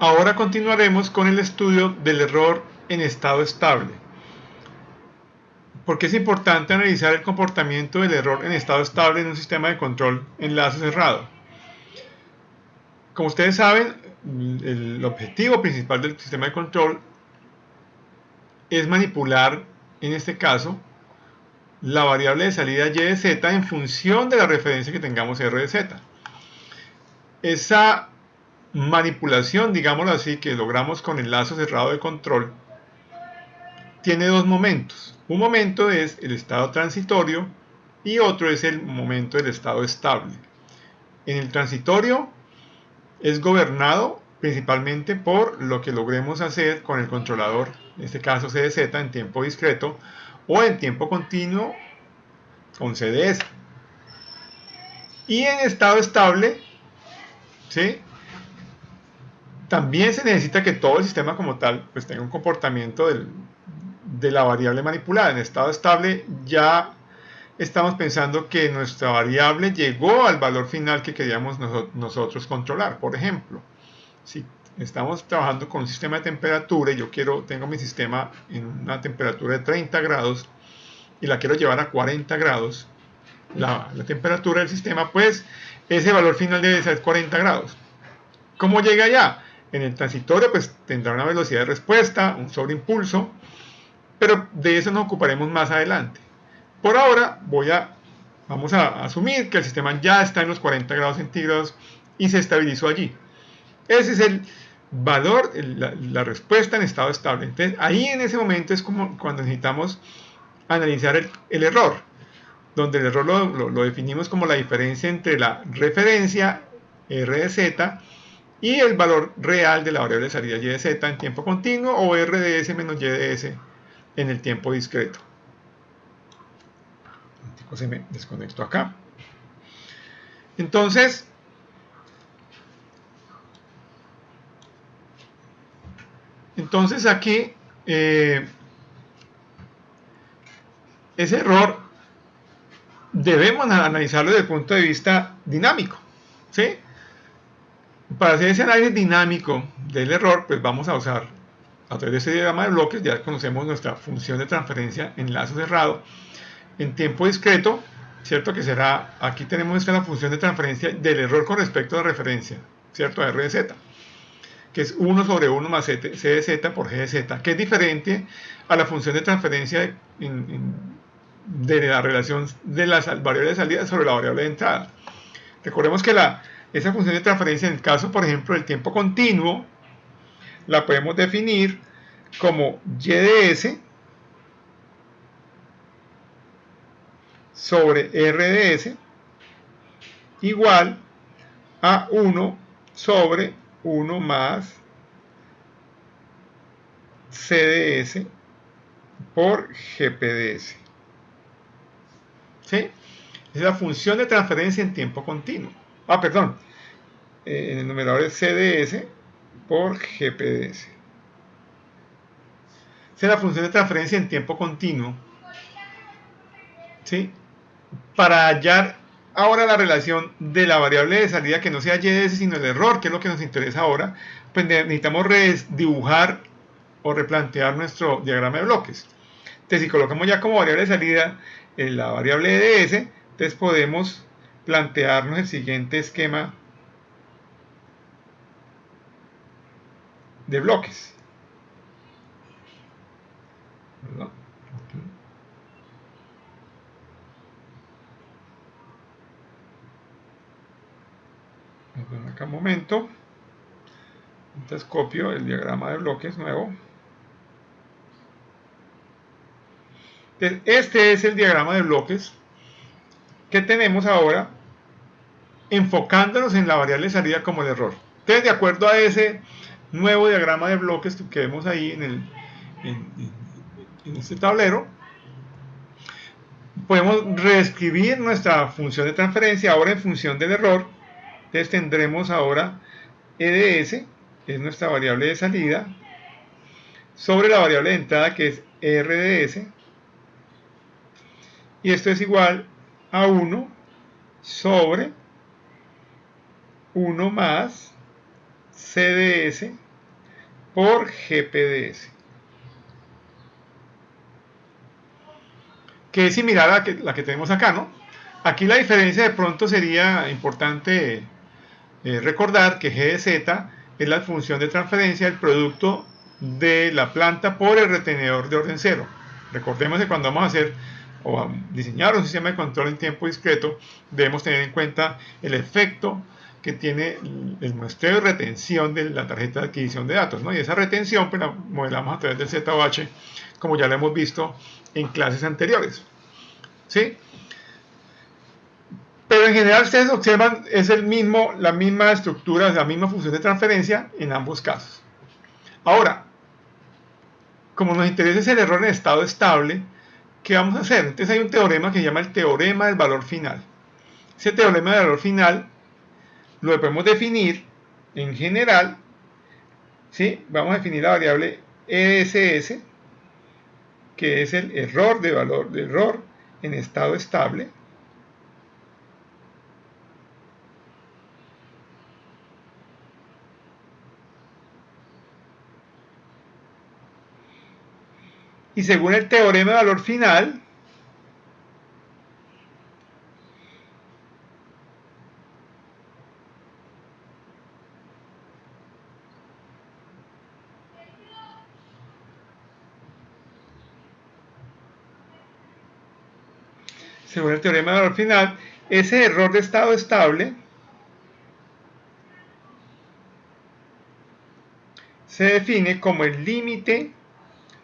Ahora continuaremos con el estudio del error en estado estable. ¿Por qué es importante analizar el comportamiento del error en estado estable en un sistema de control en lazo cerrado? Como ustedes saben, el objetivo principal del sistema de control es manipular, en este caso, la variable de salida y de z en función de la referencia que tengamos r de z. Esa manipulación, digámoslo así, que logramos con el lazo cerrado de control, tiene dos momentos. Un momento es el estado transitorio y otro es el momento del estado estable. En el transitorio es gobernado principalmente por lo que logremos hacer con el controlador, en este caso CDZ en tiempo discreto o en tiempo continuo con CDS. Y en estado estable, ¿sí?, también se necesita que todo el sistema como tal pues tenga un comportamiento de la variable manipulada. En estado estable ya estamos pensando que nuestra variable llegó al valor final que queríamos nosotros controlar. Por ejemplo, si estamos trabajando con un sistema de temperatura y yo tengo mi sistema en una temperatura de 30 grados y la quiero llevar a 40 grados, la temperatura del sistema, pues ese valor final debe ser 40 grados. ¿Cómo llega allá? En el transitorio pues tendrá una velocidad de respuesta, un sobreimpulso, pero de eso nos ocuparemos más adelante. Por ahora vamos a asumir que el sistema ya está en los 40 grados centígrados y se estabilizó allí. Ese es el valor, la respuesta en estado estable. Entonces ahí en ese momento es como cuando necesitamos analizar el error, donde el error lo definimos como la diferencia entre la referencia r de z y el valor real de la variable de salida y de z en tiempo continuo o r de s menos y de s en el tiempo discreto. Se me desconectó acá. Entonces, aquí ese error debemos analizarlo desde el punto de vista dinámico, ¿sí? Para hacer ese análisis dinámico del error, pues vamos a usar, a través de ese diagrama de bloques, ya conocemos nuestra función de transferencia en lazo cerrado en tiempo discreto, ¿cierto? Que será, aquí tenemos la función de transferencia del error con respecto a la referencia, ¿cierto? A r de z, que es 1 sobre 1 más c de z por g de z, que es diferente a la función de transferencia de la relación de la variable de salida sobre la variable de entrada. Recordemos que esa función de transferencia, en el caso, por ejemplo, del tiempo continuo, la podemos definir como y de s sobre r de s igual a 1 sobre 1 más c de s por gp de s. ¿Sí? Es la función de transferencia en tiempo continuo. Perdón. En el numerador es CDS por GPDS. Esa es la función de transferencia en tiempo continuo. ¿Sí? Para hallar ahora la relación de la variable de salida que no sea y de s, sino el error, que es lo que nos interesa ahora, pues necesitamos dibujar o replantear nuestro diagrama de bloques. Entonces, si colocamos ya como variable de salida la variable de s, entonces podemos plantearnos el siguiente esquema de bloques. ¿Verdad? Acá un momento. Entonces copio el diagrama de bloques nuevo. Entonces, este es el diagrama de bloques que tenemos ahora, enfocándonos en la variable de salida como el error. Entonces, de acuerdo a ese nuevo diagrama de bloques que vemos ahí en este tablero, podemos reescribir nuestra función de transferencia ahora en función del error. Entonces tendremos ahora e de s, que es nuestra variable de salida, sobre la variable de entrada, que es r de s, y esto es igual a 1 sobre 1 más c de s por GPDS, que es similar a la que tenemos acá, ¿no? Aquí la diferencia de pronto sería importante recordar que G de Z es la función de transferencia del producto de la planta por el retenedor de orden cero. Recordemos que cuando vamos a hacer o a diseñar un sistema de control en tiempo discreto, debemos tener en cuenta el efecto que tiene el muestreo y retención de la tarjeta de adquisición de datos, ¿no? Y esa retención pues, la modelamos a través del ZOH, como ya lo hemos visto en clases anteriores, ¿sí? Pero en general ustedes observan es la misma estructura, la misma función de transferencia en ambos casos. Ahora, como nos interesa el error en estado estable, ¿qué vamos a hacer? Entonces hay un teorema que se llama el teorema del valor final. Ese teorema del valor final lo podemos definir en general, ¿sí? Vamos a definir la variable ESS, que es el error de valor de error en estado estable. Y según el teorema de valor final, de valor final, ese error de estado estable se define como el límite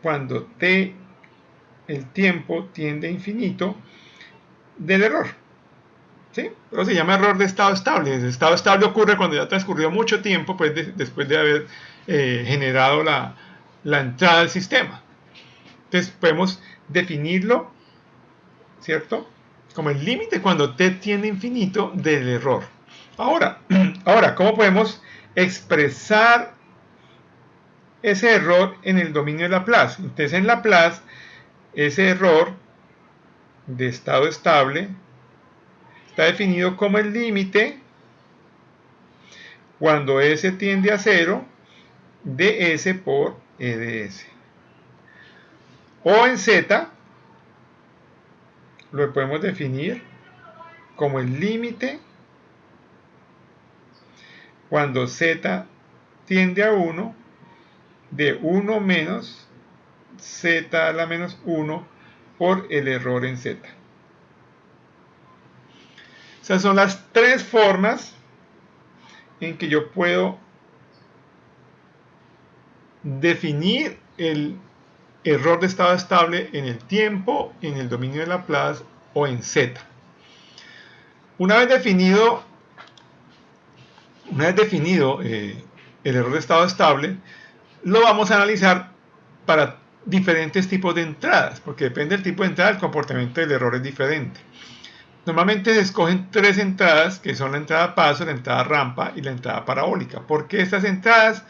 cuando el tiempo tiende a infinito del error. ¿Sí? Pero se llama error de estado estable. El estado estable ocurre cuando ya transcurrió mucho tiempo después de haber generado la entrada al sistema. Entonces podemos definirlo, ¿cierto? Como el límite cuando t tiende a infinito del error. Ahora, ¿cómo podemos expresar ese error en el dominio de Laplace? Entonces en Laplace, ese error de estado estable está definido como el límite cuando S tiende a 0 de S por E de S. O en Z lo podemos definir como el límite cuando Z tiende a 1 de 1 menos Z a la menos 1 por el error en Z. Esas son las tres formas en que yo puedo definir el error de estado estable en el tiempo, en el dominio de Laplace o en Z. Una vez definido el error de estado estable, lo vamos a analizar para diferentes tipos de entradas, porque depende del tipo de entrada, el comportamiento del error es diferente. Normalmente se escogen tres entradas, que son la entrada paso, la entrada rampa y la entrada parabólica. ¿Por qué estas entradas?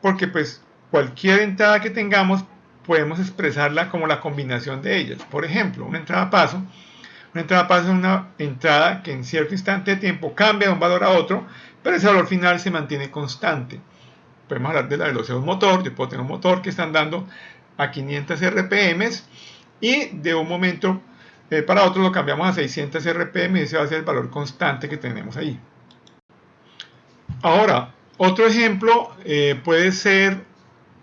Porque pues cualquier entrada que tengamos podemos expresarla como la combinación de ellas. Por ejemplo, una entrada paso es una entrada que en cierto instante de tiempo cambia de un valor a otro, pero ese valor final se mantiene constante. Podemos hablar de la velocidad de un motor. Yo puedo tener un motor que está andando a 500 RPM y de un momento para otro lo cambiamos a 600 RPM y ese va a ser el valor constante que tenemos ahí. Ahora, otro ejemplo puede ser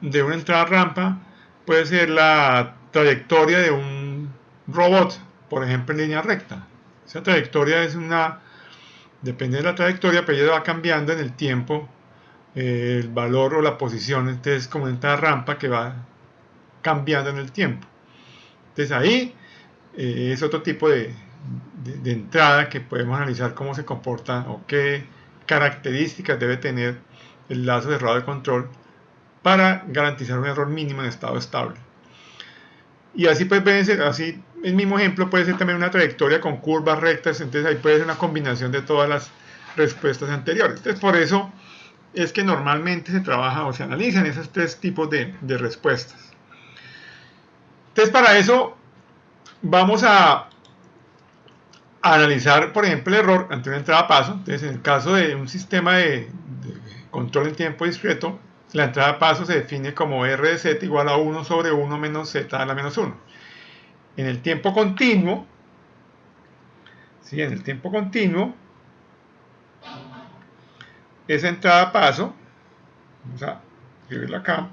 de una entrada rampa, puede ser la trayectoria de un robot, por ejemplo en línea recta. Esa trayectoria depende de la trayectoria, pero ella va cambiando en el tiempo el valor o la posición. Entonces es como una entrada rampa que va cambiando en el tiempo. Entonces ahí es otro tipo de entrada que podemos analizar cómo se comporta o qué características debe tener el lazo cerrado de control para garantizar un error mínimo en estado estable. Y así puede ser, así el mismo ejemplo puede ser también una trayectoria con curvas rectas, entonces ahí puede ser una combinación de todas las respuestas anteriores. Entonces por eso es que normalmente se trabaja o se analizan esos tres tipos de respuestas. Entonces para eso vamos a analizar, por ejemplo, el ante una entrada a paso. Entonces, en el caso de un sistema de control en tiempo discreto, La entrada a paso se define como R de z igual a 1 sobre 1 menos z a la menos 1. En el tiempo continuo, ¿sí? En el tiempo continuo, esa entrada a paso, vamos a escribirla acá,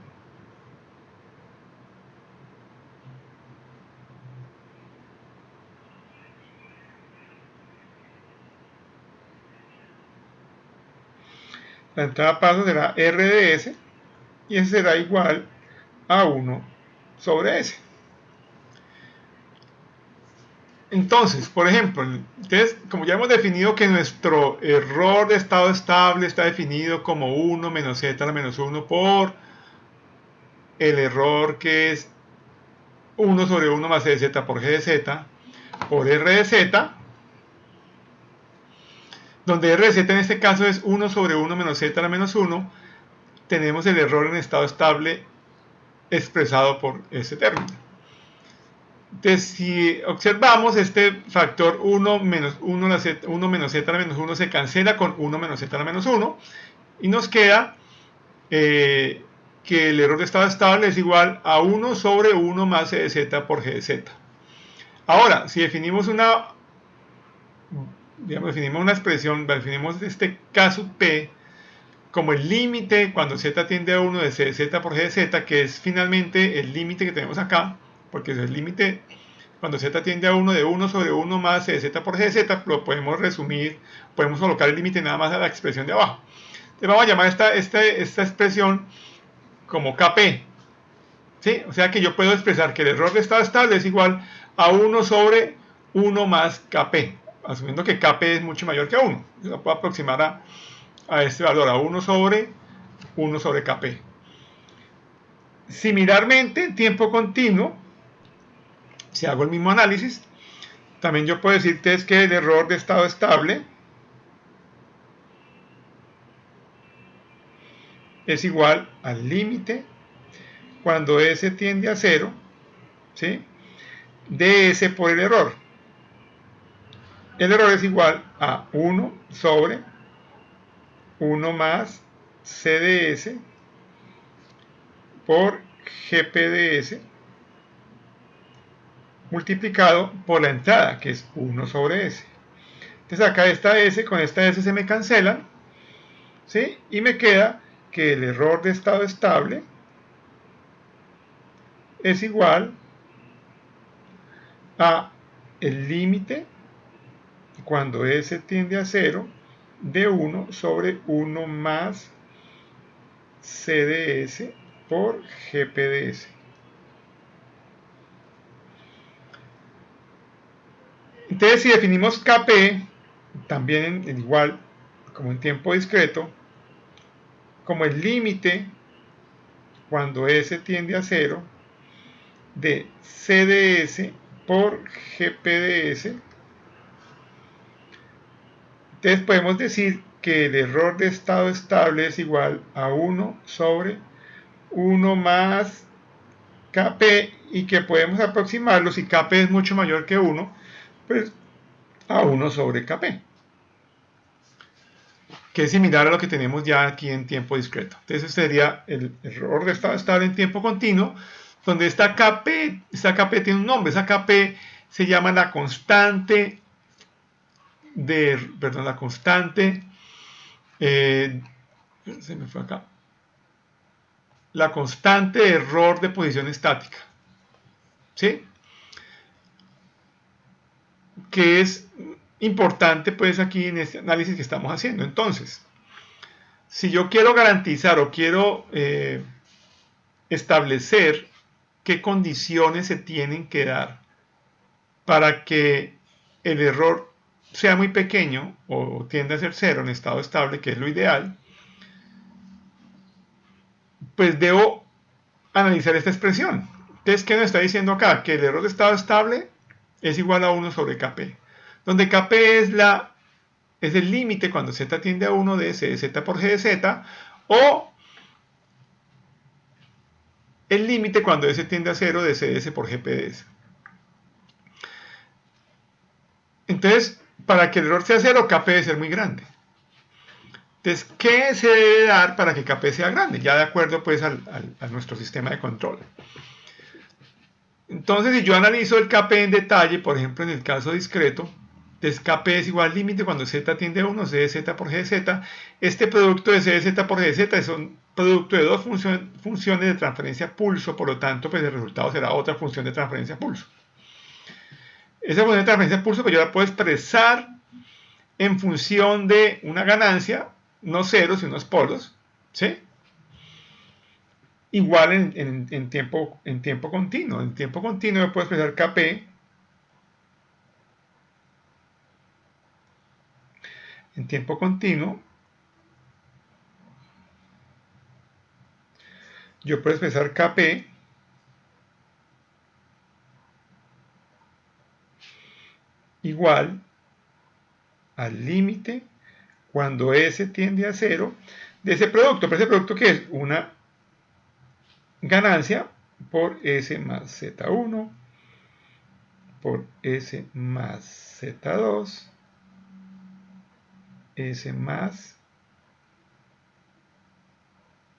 la entrada a paso será R de S y ese será igual a 1 sobre S. Entonces, por ejemplo, como ya hemos definido que nuestro error de estado estable está definido como 1 menos z a la menos 1 por el error que es 1 sobre 1 más c de z por g de z por r de z, donde r de z en este caso es 1 sobre 1 menos z a la menos 1, tenemos el error en estado estable expresado por ese término. Entonces, si observamos, este factor 1 menos 1, 1 menos z a la menos 1 se cancela con 1 menos z a la menos 1 y nos queda que el error de estado estable es igual a 1 sobre 1 más c de z por g de z. Ahora, si definimos una expresión, definimos este caso P como el límite cuando z tiende a 1 de c de z por g de z, que es finalmente el límite que tenemos acá, porque es el límite cuando z tiende a 1 de 1 sobre 1 más c de z por g de z, lo podemos resumir, podemos colocar el límite nada más a la expresión de abajo. Entonces vamos a llamar esta expresión como Kp, ¿sí? O sea que yo puedo expresar que el error de estado estable es igual a 1 sobre 1 más Kp, asumiendo que Kp es mucho mayor que 1. Yo lo puedo aproximar a este valor, a 1 sobre Kp. Similarmente, en tiempo continuo, si hago el mismo análisis, también yo puedo decirte es que el error de estado estable es igual al límite cuando S tiende a 0, ¿sí? De S por el error. El error es igual a 1 sobre 1 más C de S por GP de S multiplicado por la entrada, que es 1 sobre S. Entonces acá esta S con esta S se me cancelan, ¿sí? Y me queda que el error de estado estable es igual a el límite cuando S tiende a 0 de 1 sobre 1 más C de S por GP de S. Entonces, si definimos Kp, también igual como en tiempo discreto, como el límite cuando S tiende a 0 de C de S por GP de S, entonces podemos decir que el error de estado estable es igual a 1 sobre 1 más Kp y que podemos aproximarlo, si Kp es mucho mayor que 1, pues a 1 sobre Kp, que es similar a lo que tenemos ya aquí en tiempo discreto. Entonces ese sería el error de estado estable en tiempo continuo, donde esta Kp tiene un nombre, esa Kp se llama la constante se me fue acá, la constante de error de posición estática, ¿sí? Que es importante pues aquí en este análisis que estamos haciendo. Entonces, si yo quiero garantizar o quiero establecer qué condiciones se tienen que dar para que el error sea muy pequeño o tienda a ser cero en estado estable, que es lo ideal, pues debo analizar esta expresión. Entonces, ¿qué nos está diciendo acá? Que el error de estado estable es igual a 1 sobre Kp, donde Kp es el límite cuando z tiende a 1 de C de z por G de Z, o el límite cuando S tiende a 0 de C de S por GP de S. Entonces, para que el error sea 0, Kp debe ser muy grande. Entonces, ¿qué se debe dar para que KP sea grande? Ya de acuerdo pues a nuestro sistema de control. Entonces, si yo analizo el KP en detalle, por ejemplo, en el caso discreto, entonces KP es igual al límite cuando Z tiende a 1, C de Z por G de Z. Este producto de C de Z por G de Z es un producto de dos funciones de transferencia pulso, por lo tanto, pues el resultado será otra función de transferencia pulso. Esa función de transferencia pulso, pues yo la puedo expresar en función de una ganancia, no ceros, sino polos, ¿sí? Igual en tiempo continuo. En tiempo continuo yo puedo expresar KP en tiempo continuo. Yo puedo expresar KP igual al límite cuando S tiende a 0 de ese producto. Pero ese producto que es una ganancia por S más Z1 por S más Z2 S más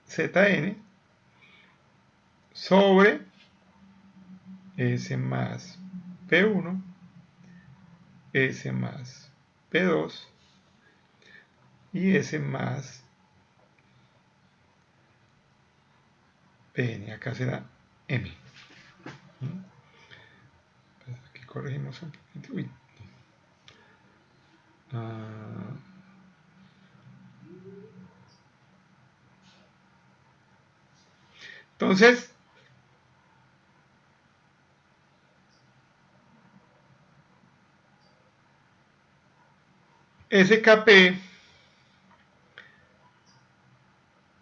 Zn sobre S más P1 S más P2 y S más Pn. Acá será M. Aquí corregimos un poquito. Uy. Entonces, SKP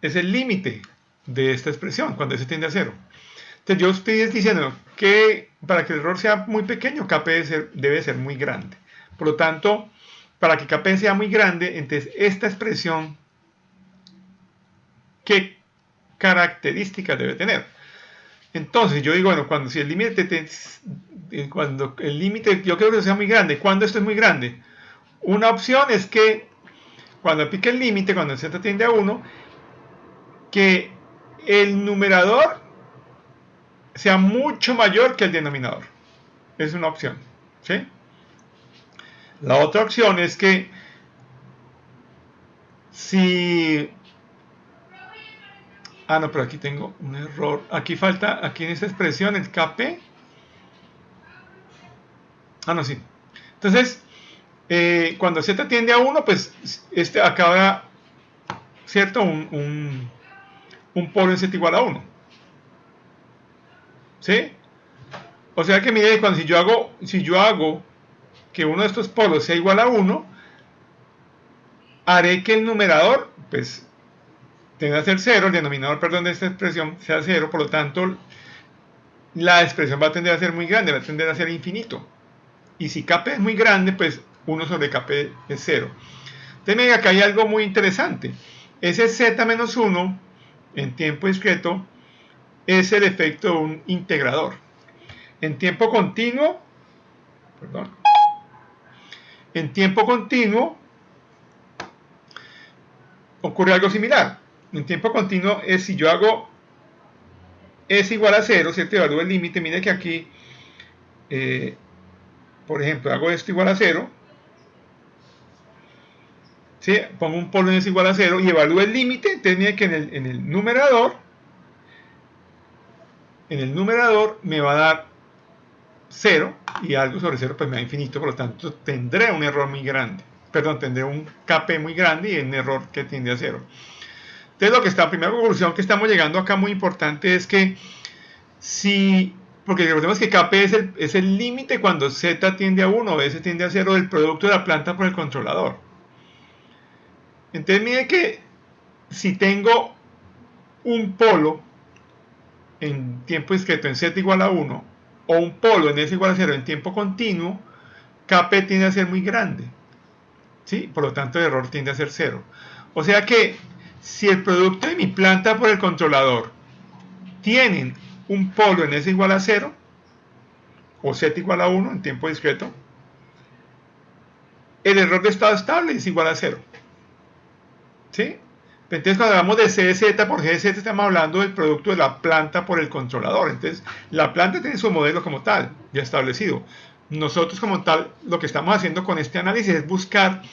es el límite de esta expresión cuando S tiende a 0. Entonces yo estoy diciendo que para que el error sea muy pequeño, KP debe ser muy grande. Por lo tanto, para que KP sea muy grande, entonces esta expresión, ¿qué características debe tener? Entonces yo digo, bueno, cuando el límite yo creo que sea muy grande, ¿cuándo esto es muy grande? Una opción es que cuando aplique el límite, cuando el Z tiende a 1, que el numerador sea mucho mayor que el denominador. Es una opción, ¿sí? La otra opción es que si... Ah, no, pero aquí tengo un error. Aquí falta, aquí en esta expresión, el KP. Ah, no, sí. Entonces, cuando Z tiende a 1, pues acá habrá, ¿cierto? Un polo en Z igual a 1. ¿Sí? O sea que mire, si yo hago que uno de estos polos sea igual a 1, haré que el numerador, pues, tiende a ser 0, el denominador, perdón, de esta expresión sea 0, por lo tanto, la expresión va a tender a ser muy grande, va a tender a ser infinito. Y si KP es muy grande, pues 1 sobre KP es 0. Entonces, miren, acá hay algo muy interesante. Ese Z menos 1, en tiempo discreto, es el efecto de un integrador. En tiempo continuo, ocurre algo similar. En tiempo continuo es si yo hago S igual a 0, ¿cierto? Evalúo el límite. Mire que aquí, por ejemplo, hago esto igual a 0. ¿Sí? Pongo un polo en S igual a 0 y evalúo el límite. Entonces mire que en el numerador me va a dar 0 y algo sobre 0 pues me da infinito, por lo tanto tendré un error muy grande. Perdón, tendré un KP muy grande y un error que tiende a 0. Entonces la primera conclusión que estamos llegando acá muy importante es que porque recordemos que KP es el límite cuando Z tiende a 1 o S tiende a 0 del producto de la planta por el controlador. Entonces mire que si tengo un polo en tiempo discreto en Z igual a 1 o un polo en S igual a 0 en tiempo continuo, KP tiende a ser muy grande, ¿sí? Por lo tanto el error tiende a ser 0. O sea que si el producto de mi planta por el controlador tienen un polo en S igual a 0 o Z igual a 1 en tiempo discreto, el error de estado estable es igual a 0. ¿sí? Entonces cuando hablamos de CZ por GZ estamos hablando del producto de la planta por el controlador. Entonces la planta tiene su modelo como tal, ya establecido. Nosotros como tal lo que estamos haciendo con este análisis es buscar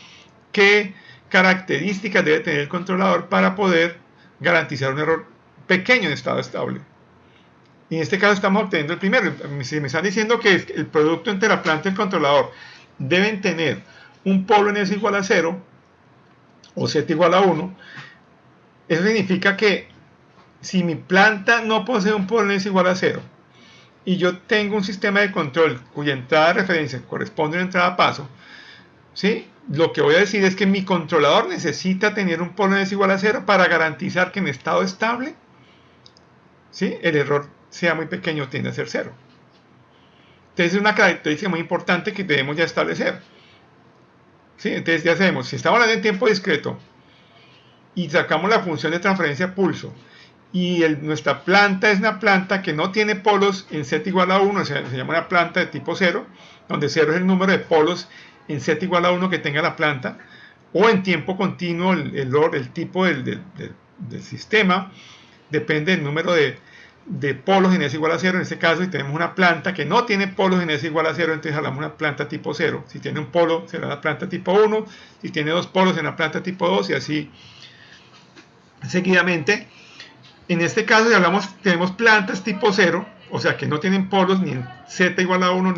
qué características debe tener el controlador para poder garantizar un error pequeño en estado estable. Y en este caso estamos obteniendo el primero. Si me están diciendo que el producto entre la planta y el controlador deben tener un polo en S igual a 0 o Z igual a 1, eso significa que si mi planta no posee un polo en S igual a 0 y yo tengo un sistema de control cuya entrada de referencia corresponde a una entrada a paso, ¿sí? Lo que voy a decir es que mi controlador necesita tener un polo en S igual a 0 para garantizar que en estado estable, ¿sí?, el error sea muy pequeño, tiende a ser 0. Entonces es una característica muy importante que debemos ya establecer. ¿Sí? Entonces ya sabemos, si estamos hablando en tiempo discreto y sacamos la función de transferencia pulso y nuestra planta es una planta que no tiene polos en Z igual a 1, se llama una planta de tipo 0, donde 0 es el número de polos en Z igual a 1 que tenga la planta, o en tiempo continuo el tipo del sistema depende del número de polos en S igual a 0. En este caso, si tenemos una planta que no tiene polos en S igual a 0, entonces hablamos de una planta tipo 0. Si tiene un polo, será la planta tipo 1. Si tiene dos polos, será la planta tipo 2, y así seguidamente. En este caso, si hablamos, tenemos plantas tipo 0, o sea que no tienen polos ni en Z igual a 1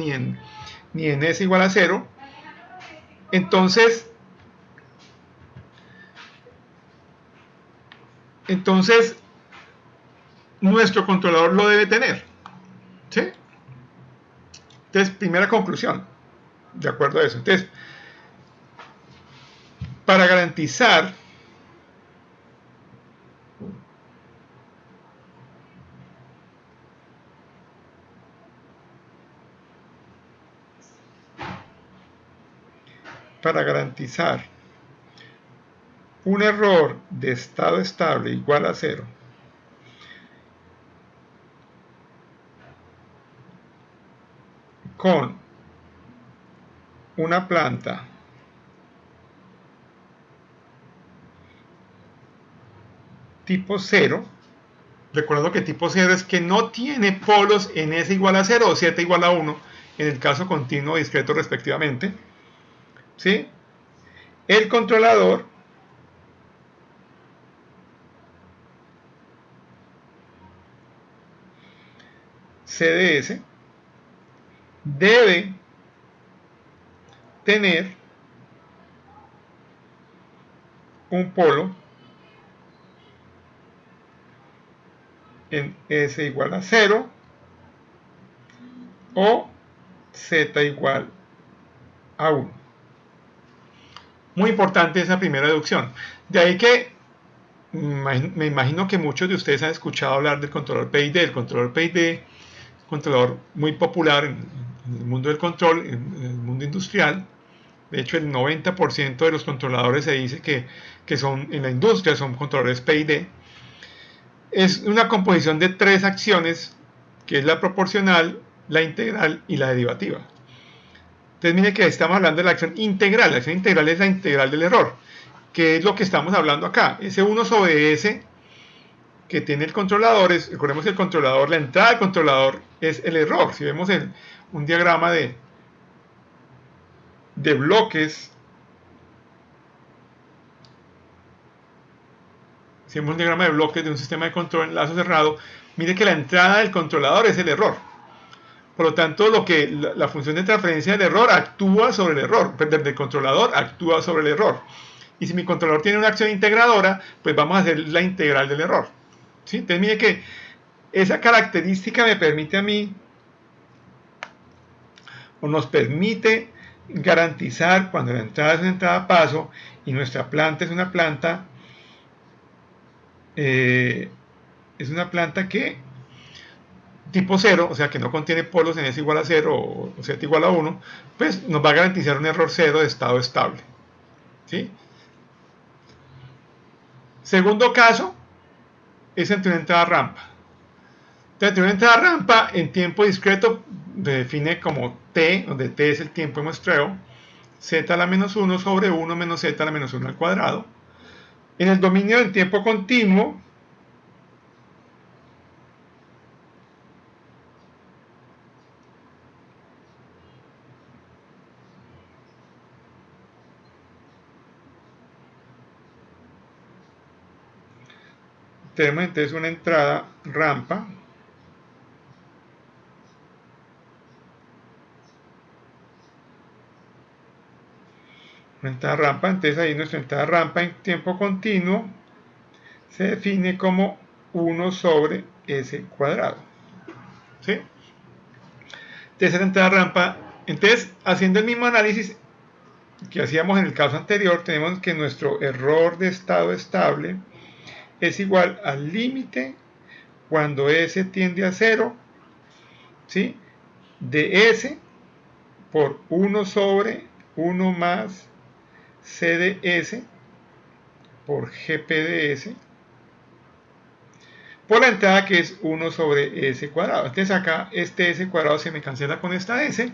ni en S igual a 0. Entonces nuestro controlador lo debe tener, ¿sí? Entonces, primera conclusión, de acuerdo a eso. Entonces, para garantizar un error de estado estable igual a 0, con una planta tipo 0, recordando que tipo 0 es que no tiene polos en S igual a 0 o Z igual a 1, en el caso continuo o discreto respectivamente, ¿sí? El controlador CDS debe tener un polo en S igual a 0 o Z igual a 1. Muy importante esa primera deducción. De ahí que me imagino que muchos de ustedes han escuchado hablar del controlador PID. El controlador PID es un controlador muy popular en el mundo del control, en el mundo industrial. De hecho, el 90% de los controladores se dice que son en la industria son controladores PID. Es una composición de tres acciones, que es la proporcional, la integral y la derivativa. Entonces mire que estamos hablando de la acción integral. La acción integral es la integral del error, que es lo que estamos hablando acá. Ese 1 sobre S que tiene el controlador, recordemos que el controlador, la entrada del controlador es el error. Si vemos un diagrama de bloques, si vemos un diagrama de bloques de un sistema de control en lazo cerrado, mire que la entrada del controlador es el error. Por lo tanto, la función de transferencia del error actúa sobre el error, del controlador actúa sobre el error. Y si mi controlador tiene una acción integradora, pues vamos a hacer la integral del error. ¿Sí? Entonces, mire que esa característica me permite a mí, o nos permite garantizar cuando la entrada es una entrada a paso y nuestra planta es una planta que tipo 0, o sea que no contiene polos en S igual a 0 o Z igual a 1, pues nos va a garantizar un error 0 de estado estable. ¿Sí? Segundo caso es entre una entrada rampa. Entonces, entre una entrada rampa en tiempo discreto se define como t, donde t es el tiempo de muestreo, z a la menos 1 sobre 1 menos z a la menos 1 al cuadrado. En el dominio del tiempo continuo, tenemos entonces una entrada rampa, entonces ahí nuestra entrada rampa en tiempo continuo se define como 1 sobre S cuadrado. ¿Sí? Entonces la entrada rampa, entonces haciendo el mismo análisis que hacíamos en el caso anterior, tenemos que nuestro error de estado estable es igual al límite cuando S tiende a 0, ¿sí? De S por 1 sobre 1 más C de S por GP de S por la entrada que es 1 sobre S cuadrado. Entonces acá este S cuadrado se me cancela con esta S,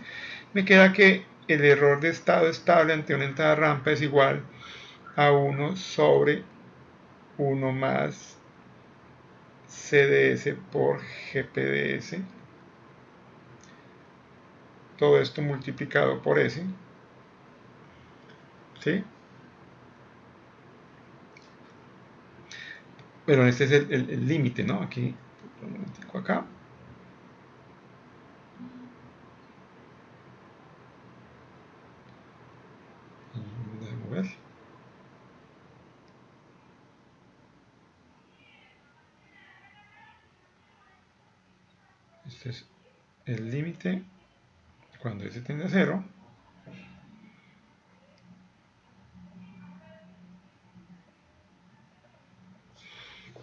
me queda que el error de estado estable ante una entrada rampa es igual a 1 sobre 1 más C de S por GP de S, todo esto multiplicado por S, ¿sí? Pero este es el límite, ¿no? Aquí, un momentico acá. Déjame ver. Este es el límite cuando S tiende a 0.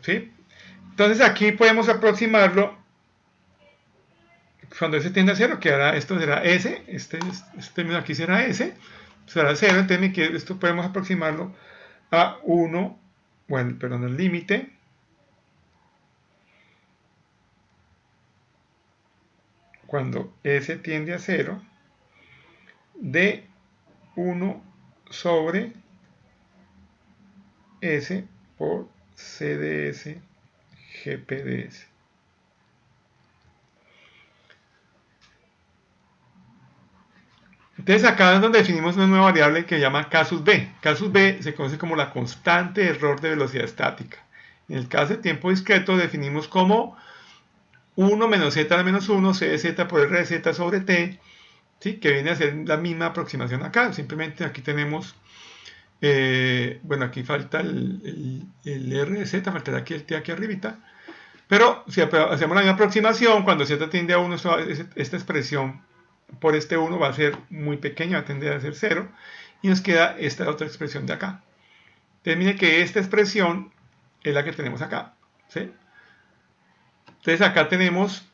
¿Sí? Entonces aquí podemos aproximarlo cuando S tiende a 0, que ahora esto será S, este término aquí será S, será 0, entonces esto podemos aproximarlo a 1, bueno, perdón, el límite cuando S tiende a 0 de 1 sobre S por C de S GP de S. Entonces acá es donde definimos una nueva variable que se llama K sub B. K sub B se conoce como la constante de error de velocidad estática. En el caso de tiempo discreto definimos como 1 menos z a la menos 1, c de z por r de z sobre t, ¿sí? Que viene a ser la misma aproximación acá. Simplemente aquí tenemos, bueno, aquí falta el r de z, faltará aquí el t aquí arribita. Pero si hacemos la misma aproximación, cuando z tiende a 1, esta expresión por este 1 va a ser muy pequeña, va a tender a ser 0. Y nos queda esta otra expresión de acá. Entonces mire que esta expresión es la que tenemos acá. ¿Sí? Entonces acá tenemos,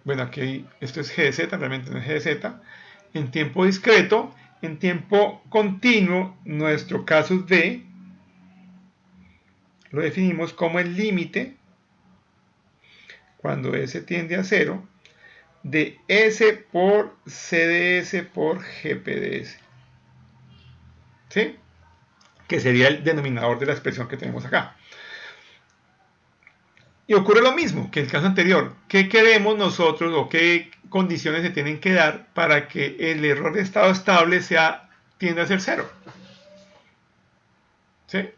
bueno, aquí esto es g de z, realmente no es g de z. En tiempo discreto, en tiempo continuo, nuestro casus b lo definimos como el límite cuando s tiende a 0 de S por CDS por GPDS. ¿Sí? Que sería el denominador de la expresión que tenemos acá. Y ocurre lo mismo que el caso anterior. ¿Qué queremos nosotros o qué condiciones se tienen que dar para que el error de estado estable tienda a ser 0? ¿Sí?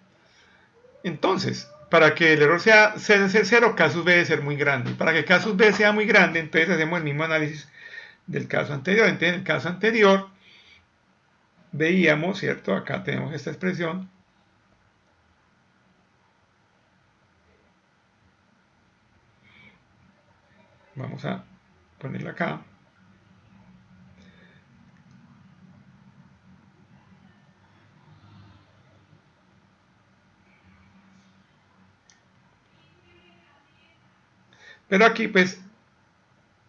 Entonces, para que el error sea 0, casus B debe ser muy grande. Y para que casus B sea muy grande, entonces hacemos el mismo análisis del caso anterior. Entonces, en el caso anterior, veíamos, ¿cierto? Acá tenemos esta expresión. Vamos a ponerla acá. Pero aquí pues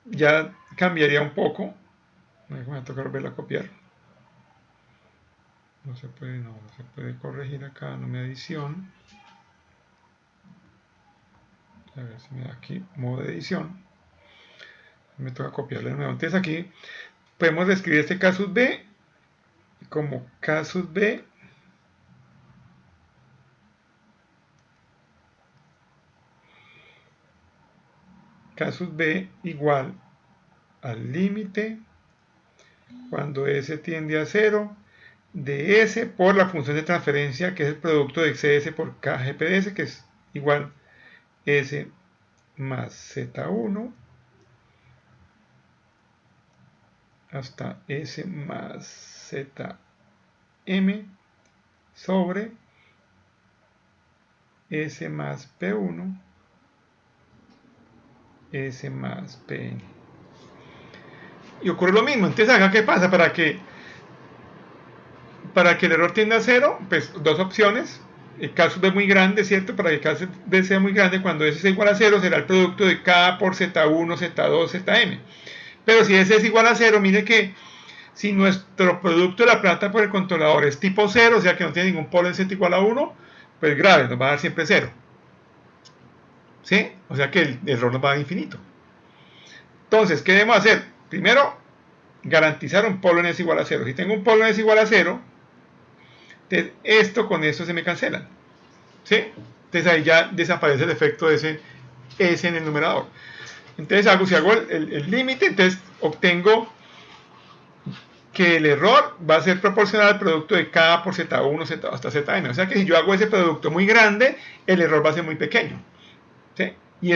ya cambiaría un poco. Me va a tocar volverla a copiar. No se puede corregir acá, no me da edición. A ver si me da aquí modo de edición. Me toca copiarle de nuevo. Entonces aquí podemos describir este casus B como casus B casus B igual al límite cuando S tiende a 0 de S por la función de transferencia que es el producto de CS por KGPS, que es igual S más Z1 hasta S más ZM sobre S más P1 S más Pn. Y ocurre lo mismo. Entonces acá, ¿qué pasa? Para que el error tienda a 0, pues dos opciones. El caso B muy grande, ¿cierto? Para que el caso B sea muy grande, cuando S es igual a 0, será el producto de K por Z1, Z2, Zm. Pero si S es igual a 0, mire que si nuestro producto de la planta por el controlador es tipo 0, o sea que no tiene ningún polo en Z igual a 1, pues grave, nos va a dar siempre 0. ¿Sí? O sea que el error nos va a dar infinito. Entonces, ¿qué debemos hacer? Primero, garantizar un polo en S igual a 0. Si tengo un polo en S igual a 0, entonces esto con esto se me cancelan. ¿Sí? Entonces ahí ya desaparece el efecto de ese S en el numerador. Entonces si hago el límite, entonces obtengo que el error va a ser proporcional al producto de K por Z1 Z, hasta Zm. O sea que si yo hago ese producto muy grande, el error va a ser muy pequeño. ¿Sí? Y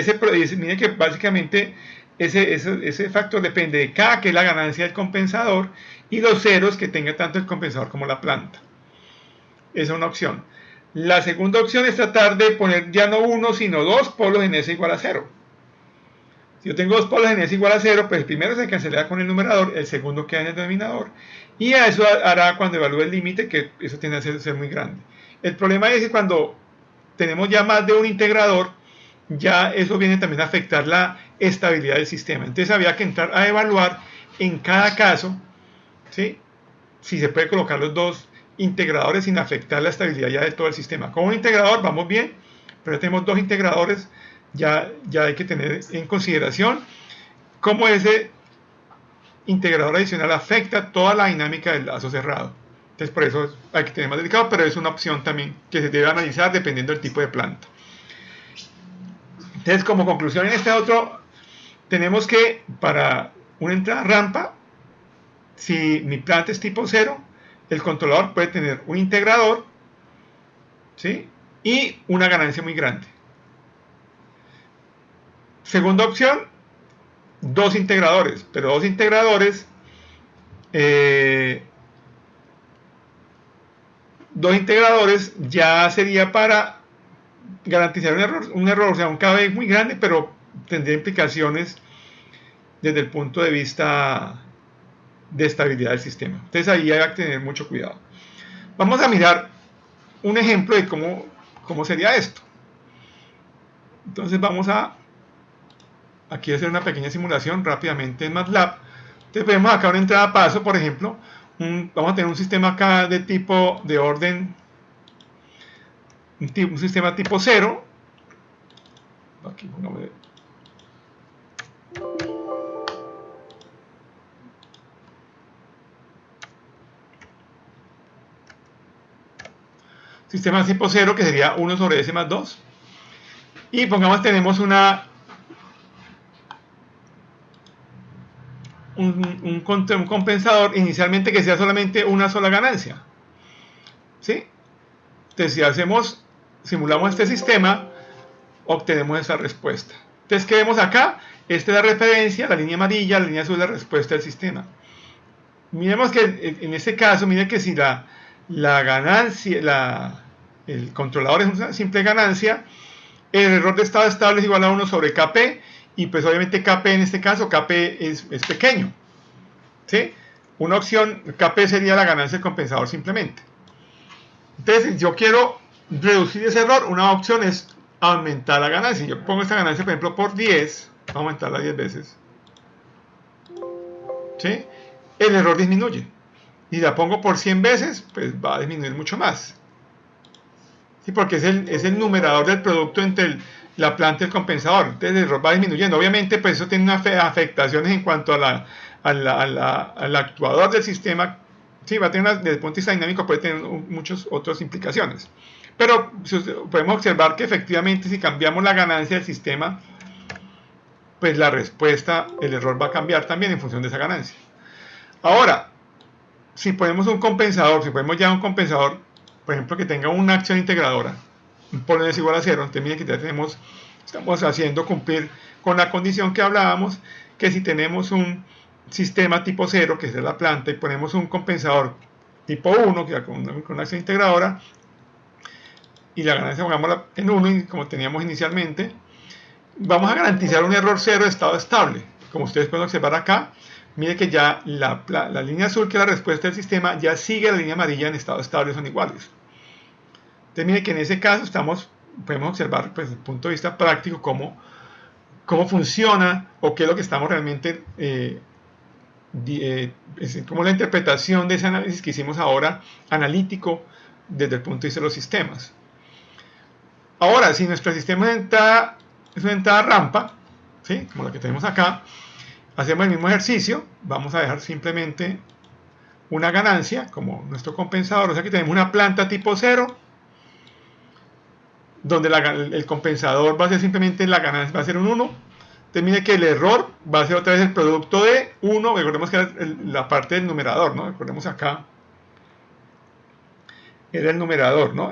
miren que básicamente ese factor depende de K, que es la ganancia del compensador, y los ceros que tenga tanto el compensador como la planta. Esa es una opción. La segunda opción es tratar de poner ya no uno, sino dos polos en S igual a 0. Si yo tengo dos polos en S igual a 0, pues el primero se cancela con el numerador, el segundo queda en el denominador, y a eso hará cuando evalúe el límite, que eso tiende a ser muy grande. El problema es que cuando tenemos ya más de un integrador, ya eso viene también a afectar la estabilidad del sistema. Entonces había que entrar a evaluar en cada caso, ¿sí?, si se puede colocar los dos integradores sin afectar la estabilidad ya de todo el sistema. Con un integrador vamos bien, pero ya tenemos dos integradores, ya hay que tener en consideración cómo ese integrador adicional afecta toda la dinámica del lazo cerrado. Entonces por eso hay que tener más delicado, pero es una opción también que se debe analizar dependiendo del tipo de planta. Entonces, como conclusión en este otro, tenemos que para una entrada rampa, si mi planta es tipo 0, el controlador puede tener un integrador, ¿sí?, y una ganancia muy grande. Segunda opción, dos integradores, pero dos integradores, ya sería para garantizar un error, o sea, un KB muy grande, pero tendría implicaciones desde el punto de vista de estabilidad del sistema. Entonces ahí hay que tener mucho cuidado. Vamos a mirar un ejemplo de cómo sería esto. Entonces vamos a aquí hacer una pequeña simulación rápidamente en MATLAB. Entonces vemos acá una entrada a paso, por ejemplo. Vamos a tener un sistema acá de tipo de orden, un sistema tipo 0. Aquí pongamos sistema tipo 0, que sería 1 sobre S más 2. Y pongamos, tenemos un compensador inicialmente que sea solamente una sola ganancia. ¿Sí? Entonces, si simulamos este sistema, obtenemos esa respuesta. Entonces, ¿qué vemos acá? Esta es la referencia, la línea amarilla, la línea azul es la respuesta del sistema. Miremos que en este caso, miren que si la ganancia, el controlador es una simple ganancia, el error de estado estable es igual a 1 sobre Kp, y pues obviamente Kp en este caso, Kp es pequeño. ¿Sí? Una opción, Kp sería la ganancia del compensador simplemente. Entonces, si yo quiero reducir ese error, una opción es aumentar la ganancia. Yo pongo esta ganancia, por ejemplo, por 10, vamos a aumentarla 10 veces. ¿Sí? El error disminuye. Y la pongo por 100 veces, pues va a disminuir mucho más. ¿Sí? Porque es el numerador del producto entre la planta y el compensador. Entonces el error va disminuyendo. Obviamente, pues eso tiene unas afectaciones en cuanto al actuador del sistema. Sí, va a tener desde el punto de vista dinámico puede tener muchas otras implicaciones. Pero podemos observar que efectivamente si cambiamos la ganancia del sistema, pues la respuesta, el error va a cambiar también en función de esa ganancia. Ahora, si ponemos un compensador, si ponemos ya un compensador, por ejemplo, que tenga una acción integradora, un polo es igual a 0, entonces miren que ya estamos haciendo cumplir con la condición que hablábamos, que si tenemos un sistema tipo 0, que es la planta, y ponemos un compensador tipo 1, que con una acción integradora, y la ganancia pongámosla en 1, como teníamos inicialmente, vamos a garantizar un error 0 de estado estable. Como ustedes pueden observar acá, mire que ya la línea azul, que es la respuesta del sistema, ya sigue la línea amarilla en estado estable, son iguales. Entonces mire que en ese caso podemos observar pues, desde el punto de vista práctico cómo funciona o qué es lo que estamos realmente, como la interpretación de ese análisis que hicimos ahora, analítico, desde el punto de vista de los sistemas. Ahora, si nuestro sistema es una entrada rampa, ¿sí? Como la que tenemos acá, hacemos el mismo ejercicio, vamos a dejar simplemente una ganancia como nuestro compensador, o sea que tenemos una planta tipo 0, donde el compensador va a ser simplemente la ganancia, va a ser un 1. Entonces mire que el error va a ser otra vez el producto de 1, recordemos que era la parte del numerador, ¿no? Recordemos acá, era el numerador, ¿no?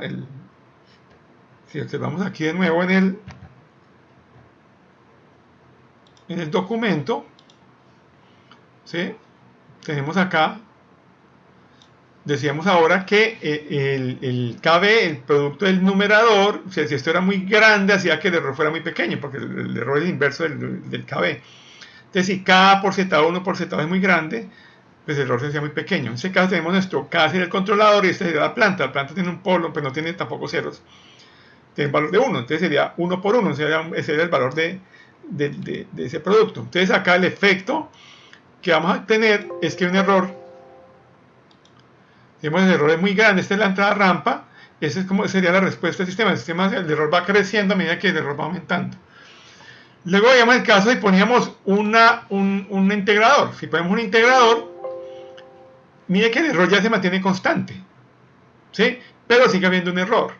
Si observamos aquí de nuevo en el documento, ¿sí? Tenemos acá, decíamos ahora que el KB, el producto del numerador, o sea, si esto era muy grande, hacía que el error fuera muy pequeño, porque el error es el inverso del KB. Entonces, si K por Z1 por Z2 es muy grande, pues el error se hacía muy pequeño. En este caso tenemos nuestro K sería el controlador y este sería la planta. La planta tiene un polo, pero no tiene tampoco ceros. Tiene un valor de 1, entonces sería 1 por 1, ese sería el valor de ese producto. Entonces acá el efecto que vamos a tener es que un error, digamos, el error es muy grande, esta es la entrada rampa, esa es como sería la respuesta del sistema, el error va creciendo a medida que el error va aumentando. Luego veíamos el caso y poníamos un integrador. Si ponemos un integrador, mire que el error ya se mantiene constante, ¿sí? Pero sigue habiendo un error.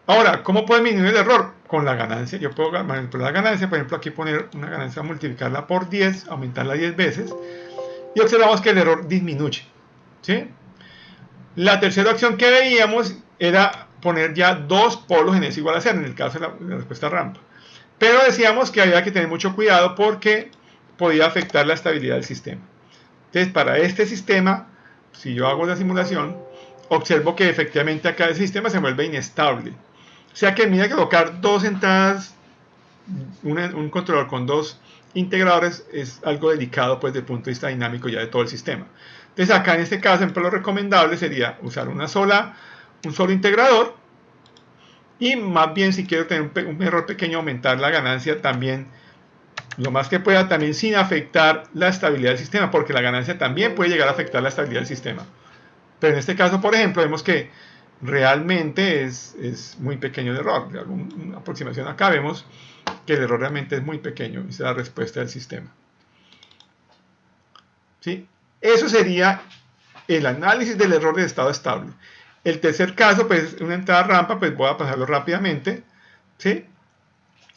Ahora, ¿cómo puedo disminuir el error? Con la ganancia. Yo puedo manipular la ganancia, por ejemplo, aquí poner una ganancia, multiplicarla por 10, aumentarla 10 veces, y observamos que el error disminuye, ¿sí? La tercera opción que veíamos era poner ya dos polos en S igual a 0, en el caso de la respuesta rampa. Pero decíamos que había que tener mucho cuidado porque podía afectar la estabilidad del sistema. Entonces, para este sistema, si yo hago la simulación, observo que efectivamente acá el sistema se vuelve inestable. O sea que en medida que colocar dos entradas, un controlador con dos integradores es algo delicado pues, desde el punto de vista dinámico ya de todo el sistema. Entonces acá en este caso, lo recomendable sería usar un solo integrador, y más bien si quiero tener un error pequeño, aumentar la ganancia también lo más que pueda, también sin afectar la estabilidad del sistema, porque la ganancia también puede llegar a afectar la estabilidad del sistema. Pero en este caso, por ejemplo, vemos que realmente es muy pequeño el error. De alguna aproximación acá vemos que el error realmente es muy pequeño, esa es la respuesta del sistema. ¿Sí? Eso sería el análisis del error de estado estable. El tercer caso, pues una entrada rampa, pues voy a pasarlo rápidamente, ¿sí?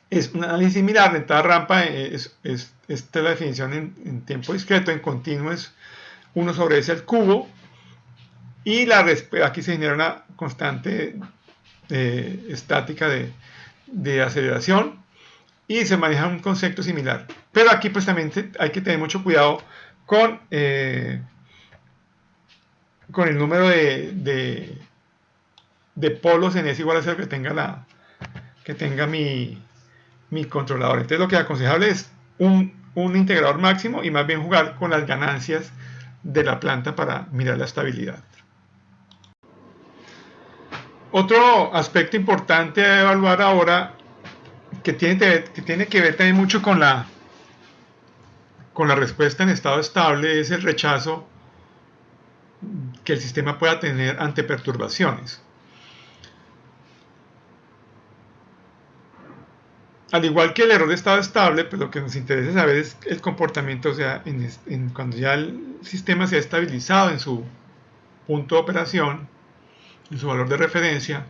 Es un análisis similar. La entrada rampa esta es la definición en tiempo discreto, en continuo es 1 sobre S al cubo, y aquí se genera una constante estática de aceleración, y se maneja un concepto similar. Pero aquí pues también hay que tener mucho cuidado con el número de polos en S igual a 0 que tenga mi controlador. Entonces lo que es aconsejable es un integrador máximo y más bien jugar con las ganancias de la planta para mirar la estabilidad. Otro aspecto importante a evaluar ahora, que tiene que ver también mucho con la respuesta en estado estable, es el rechazo que el sistema pueda tener ante perturbaciones. Al igual que el error de estado estable, pues lo que nos interesa saber es el comportamiento, o sea, cuando ya el sistema se ha estabilizado en su punto de operación, en su valor de referencia,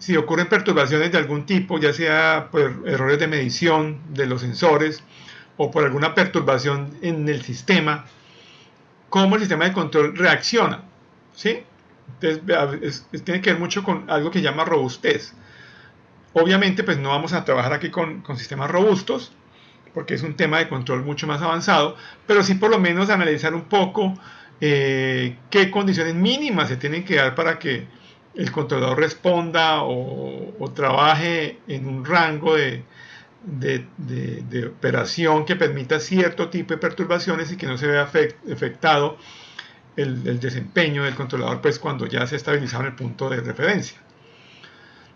si ocurren perturbaciones de algún tipo, ya sea por errores de medición de los sensores o por alguna perturbación en el sistema, cómo el sistema de control reacciona, ¿sí? Entonces, tiene que ver mucho con algo que llama robustez. Obviamente, pues no vamos a trabajar aquí con sistemas robustos, porque es un tema de control mucho más avanzado, pero sí por lo menos analizar un poco qué condiciones mínimas se tienen que dar para que el controlador responda o trabaje en un rango de operación que permita cierto tipo de perturbaciones y que no se vea afectado el desempeño del controlador, pues cuando ya se ha estabilizado en el punto de referencia.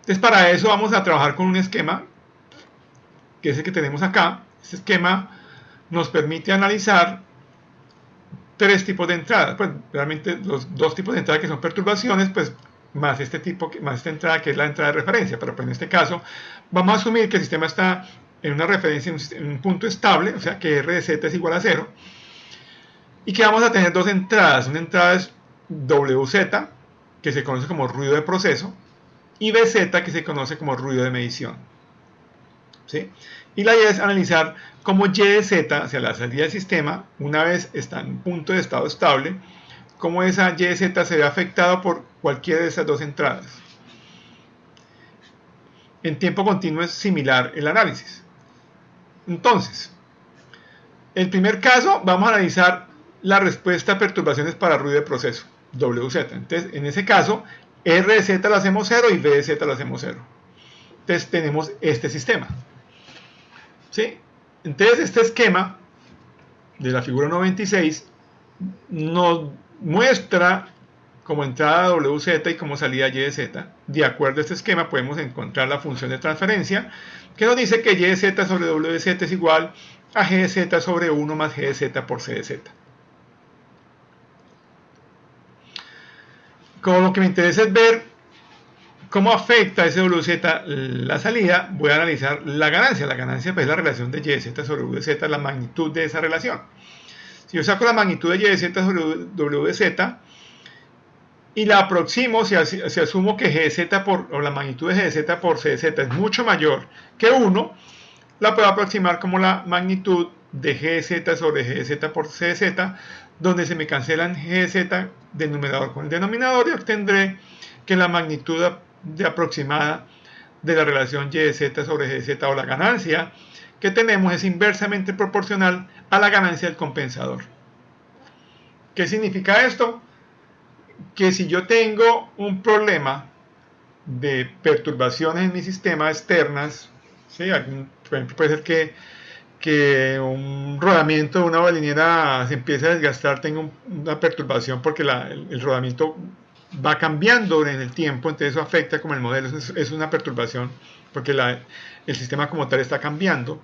Entonces, para eso vamos a trabajar con un esquema, que es el que tenemos acá. Este esquema nos permite analizar tres tipos de entradas. Pues realmente los dos tipos de entrada que son perturbaciones, pues más esta entrada que es la entrada de referencia. Pero pues en este caso vamos a asumir que el sistema está en una referencia, en un punto estable, o sea que R de Z es igual a 0. Y que vamos a tener dos entradas. Una entrada es WZ, que se conoce como ruido de proceso, y BZ, que se conoce como ruido de medición. ¿Sí? Y la idea es analizar cómo Y de Z, o sea, la salida del sistema, una vez está en un punto de estado estable, cómo esa Y de Z se ve afectada por cualquiera de esas dos entradas. En tiempo continuo es similar el análisis. Entonces, el primer caso, vamos a analizar la respuesta a perturbaciones para ruido de proceso, WZ. Entonces, en ese caso, R de Z lo hacemos 0 y B de Z lo hacemos 0. Entonces, tenemos este sistema. ¿Sí? Entonces, este esquema de la figura 96 nos muestra como entrada WZ y como salida Y de Z. De acuerdo a este esquema, podemos encontrar la función de transferencia que nos dice que Y de Z sobre WZ es igual a G de Z sobre 1 más G de Z por C de Z. Como lo que me interesa es ver cómo afecta ese WZ la salida, voy a analizar la ganancia. La ganancia pues, es la relación de Y de Z sobre WZ, la magnitud de esa relación. Si yo saco la magnitud de Y de Z sobre WZ y la aproximo, si asumo que G de Z o la magnitud de G de Z por C de Z es mucho mayor que 1, la puedo aproximar como la magnitud de G de Z sobre G de Z por C de Z, donde se me cancelan G de Z del numerador con el denominador y obtendré que la magnitud de aproximada de la relación Y de Z sobre G de Z o la ganancia que tenemos es inversamente proporcional a la ganancia del compensador. ¿Qué significa esto? Que si yo tengo un problema de perturbaciones en mi sistema externas, ¿sí? Por ejemplo, puede ser que un rodamiento de una balinera se empiece a desgastar, tengo una perturbación porque el rodamiento va cambiando en el tiempo, entonces eso afecta como el modelo, es una perturbación porque el sistema como tal está cambiando.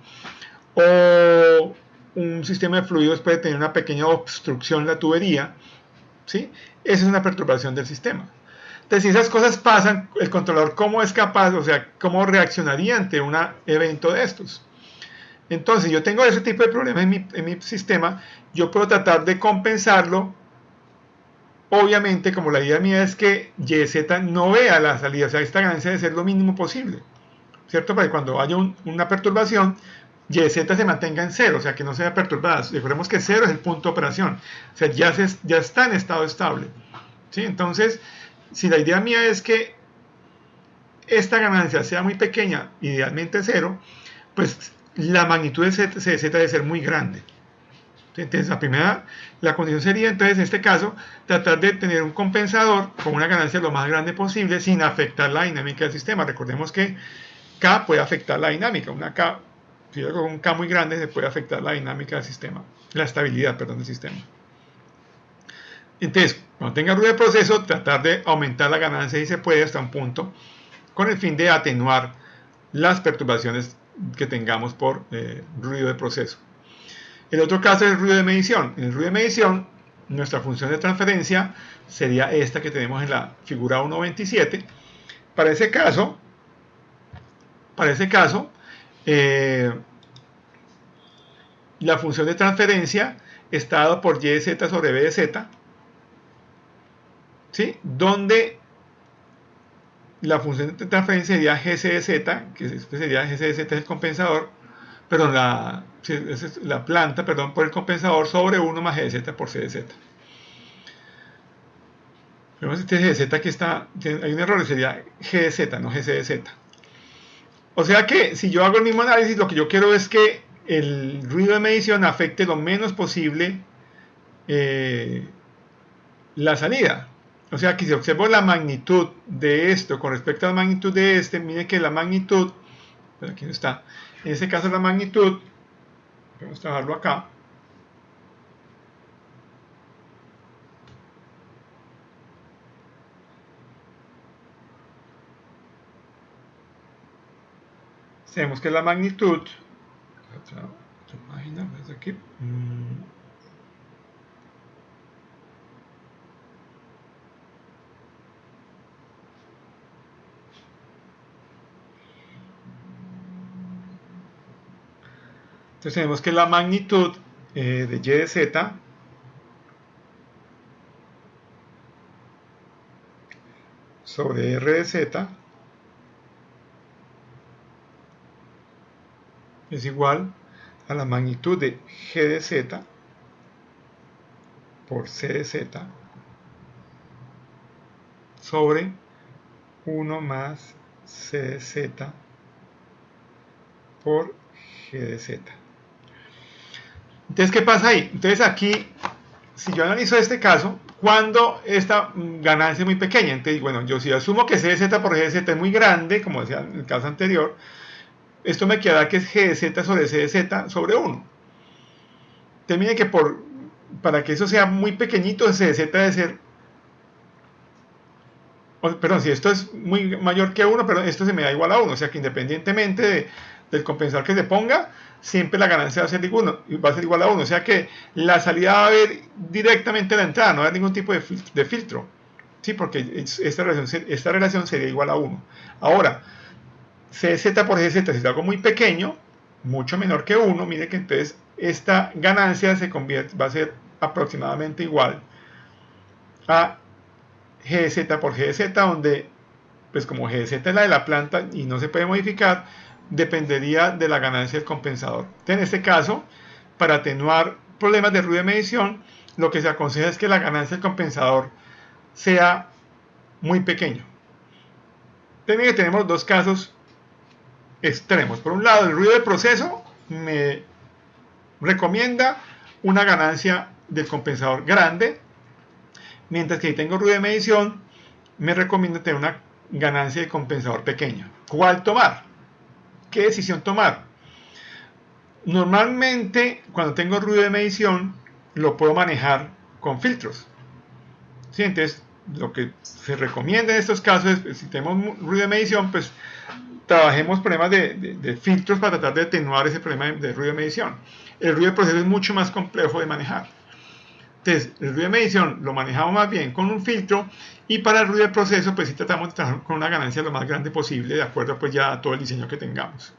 O un sistema de fluidos puede tener una pequeña obstrucción en la tubería, ¿sí? Esa es una perturbación del sistema. Entonces, si esas cosas pasan, el controlador, ¿cómo es capaz, o sea, cómo reaccionaría ante un evento de estos? Entonces, yo tengo ese tipo de problemas en mi sistema, yo puedo tratar de compensarlo. Obviamente, como la idea mía es que YZ no vea la salida, o sea, esta ganancia debe ser lo mínimo posible, ¿cierto? Para que cuando haya una perturbación, YZ se mantenga en 0, o sea, que no sea perturbada. Recordemos que 0 es el punto de operación, o sea, ya está en estado estable, ¿sí? Entonces, si la idea mía es que esta ganancia sea muy pequeña, idealmente 0, pues la magnitud de Z debe ser muy grande. Entonces, la condición sería, entonces, en este caso, tratar de tener un compensador con una ganancia lo más grande posible sin afectar la dinámica del sistema. Recordemos que K puede afectar la dinámica. Si yo hago un K muy grande, se puede afectar la dinámica del sistema, la estabilidad, perdón, del sistema. Entonces, cuando tenga ruido de proceso, tratar de aumentar la ganancia si se puede hasta un punto, con el fin de atenuar las perturbaciones que tengamos por ruido de proceso. El otro caso es el ruido de medición. En el ruido de medición, nuestra función de transferencia sería esta que tenemos en la figura 1.27. Para ese caso, la función de transferencia está dada por Y de Z sobre B de Z, ¿sí? Donde la función de transferencia sería GC de Z, que sería GC de Z es el compensador, perdón, la planta, perdón, por el compensador sobre 1 más G de Z por C de Z. Vemos este G de Z aquí está, hay un error, sería G de Z, no GC de Z. O sea que si yo hago el mismo análisis, lo que yo quiero es que el ruido de medición afecte lo menos posible la salida. O sea que si observo la magnitud de esto con respecto a la magnitud de este, mire que la magnitud, pero aquí no está, en este caso la magnitud, vamos a trabajarlo acá, sabemos que la magnitud, otra página, aquí, entonces tenemos que la magnitud de Y de Z sobre R de Z es igual a la magnitud de G de Z por C de Z sobre 1 más C de Z por G de Z. Entonces, ¿qué pasa ahí? Entonces aquí, si yo analizo este caso, cuando esta ganancia es muy pequeña, entonces, bueno, yo si asumo que C de Z por G de Z es muy grande, como decía en el caso anterior, esto me queda que es G de Z sobre C de Z sobre 1. Entonces, miren que para que eso sea muy pequeñito, C de Z debe ser, perdón, si esto es muy mayor que 1, pero esto se me da igual a 1, o sea que independientemente del compensador que se ponga, siempre la ganancia va a ser igual a 1, o sea que la salida va a haber directamente a la entrada, no va a haber ningún tipo de filtro, ¿sí? Porque esta relación sería igual a 1. Ahora, CZ por GZ, si es algo muy pequeño, mucho menor que 1, mire que entonces esta ganancia va a ser aproximadamente igual a GZ por GZ, donde pues como GZ es la de la planta y no se puede modificar, dependería de la ganancia del compensador. En este caso, para atenuar problemas de ruido de medición, lo que se aconseja es que la ganancia del compensador sea muy pequeño. También tenemos dos casos extremos. Por un lado, el ruido de proceso me recomienda una ganancia del compensador grande, mientras que si tengo ruido de medición, me recomienda tener una ganancia de compensador pequeño. ¿Cuál tomar? ¿Qué decisión tomar? Normalmente, cuando tengo ruido de medición, lo puedo manejar con filtros. ¿Sí? Entonces, lo que se recomienda en estos casos es, si tenemos ruido de medición, pues trabajemos problemas de filtros para tratar de atenuar ese problema de ruido de medición. El ruido de proceso es mucho más complejo de manejar. Entonces, el ruido de medición lo manejamos más bien con un filtro, y para el ruido de proceso, pues sí tratamos de trabajar con una ganancia lo más grande posible, de acuerdo pues ya a todo el diseño que tengamos.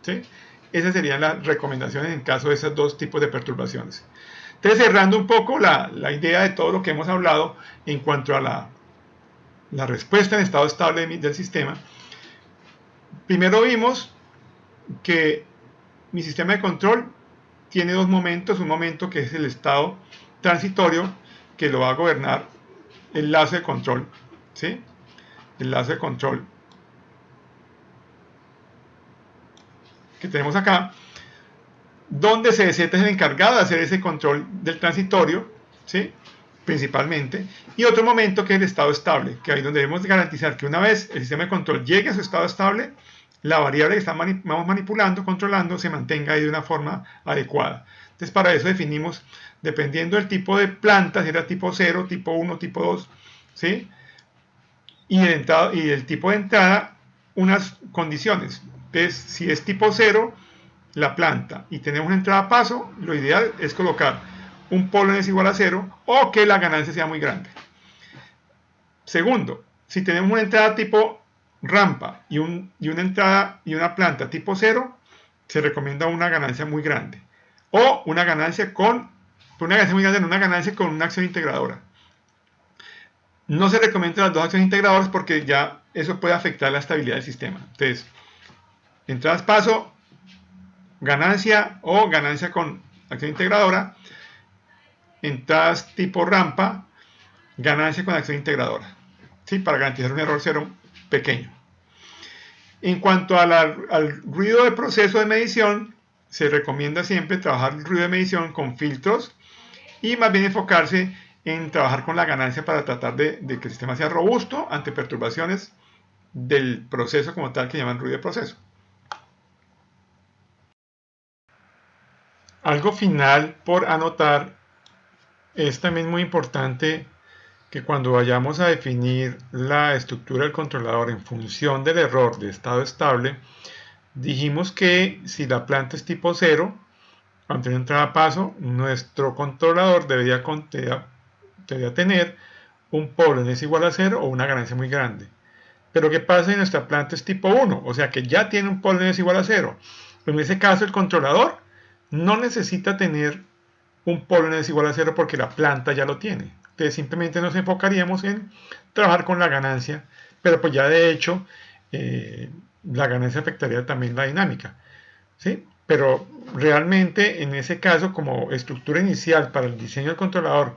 ¿Sí? Esas serían las recomendaciones en caso de esos dos tipos de perturbaciones. Entonces, cerrando un poco la idea de todo lo que hemos hablado en cuanto a la respuesta en estado estable del sistema, primero vimos que mi sistema de control tiene dos momentos, un momento que es el estado transitorio, que lo va a gobernar el lazo de control, ¿sí? El lazo de control que tenemos acá, donde CZ es el encargado de hacer ese control del transitorio, ¿sí? Principalmente, y otro momento que es el estado estable, que ahí donde debemos garantizar que una vez el sistema de control llegue a su estado estable, la variable que estamos manipulando, controlando, se mantenga ahí de una forma adecuada. Entonces, para eso definimos, dependiendo del tipo de planta, si era tipo 0, tipo 1, tipo 2, ¿sí? Y el tipo de entrada, unas condiciones. Entonces, si es tipo 0, la planta, y tenemos una entrada a paso, lo ideal es colocar un polo es igual a 0 o que la ganancia sea muy grande. Segundo, si tenemos una entrada tipo rampa y una entrada y una planta tipo 0, se recomienda una ganancia muy grande. O una ganancia muy grande, no una ganancia con una acción integradora. No se recomiendan las dos acciones integradoras porque ya eso puede afectar la estabilidad del sistema. Entonces, entradas paso, ganancia o ganancia con acción integradora, entradas tipo rampa, ganancia con acción integradora, ¿sí? Para garantizar un error cero pequeño. En cuanto al ruido de proceso de medición, se recomienda siempre trabajar el ruido de medición con filtros y más bien enfocarse en trabajar con la ganancia para tratar de que el sistema sea robusto ante perturbaciones del proceso como tal que llaman ruido de proceso. Algo final por anotar, es también muy importante que cuando vayamos a definir la estructura del controlador en función del error de estado estable, dijimos que si la planta es tipo 0, ante una entrada a paso, nuestro controlador debería tener un polo en S igual a 0 o una ganancia muy grande. Pero ¿qué pasa si nuestra planta es tipo 1? O sea que ya tiene un polo en S igual a 0. En ese caso el controlador no necesita tener un polo en S igual a 0 porque la planta ya lo tiene. Entonces simplemente nos enfocaríamos en trabajar con la ganancia, pero pues ya de hecho la ganancia afectaría también la dinámica, ¿sí? Pero realmente en ese caso, como estructura inicial para el diseño del controlador,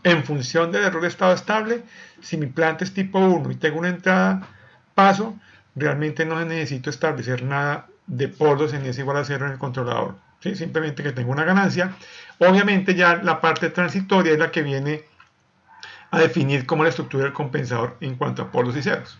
en función del error de estado estable, si mi planta es tipo 1 y tengo una entrada paso, realmente no necesito establecer nada de polos en S igual a 0 en el controlador, ¿sí? Simplemente que tengo una ganancia. Obviamente ya la parte transitoria es la que viene a definir cómo la estructura del compensador en cuanto a polos y ceros.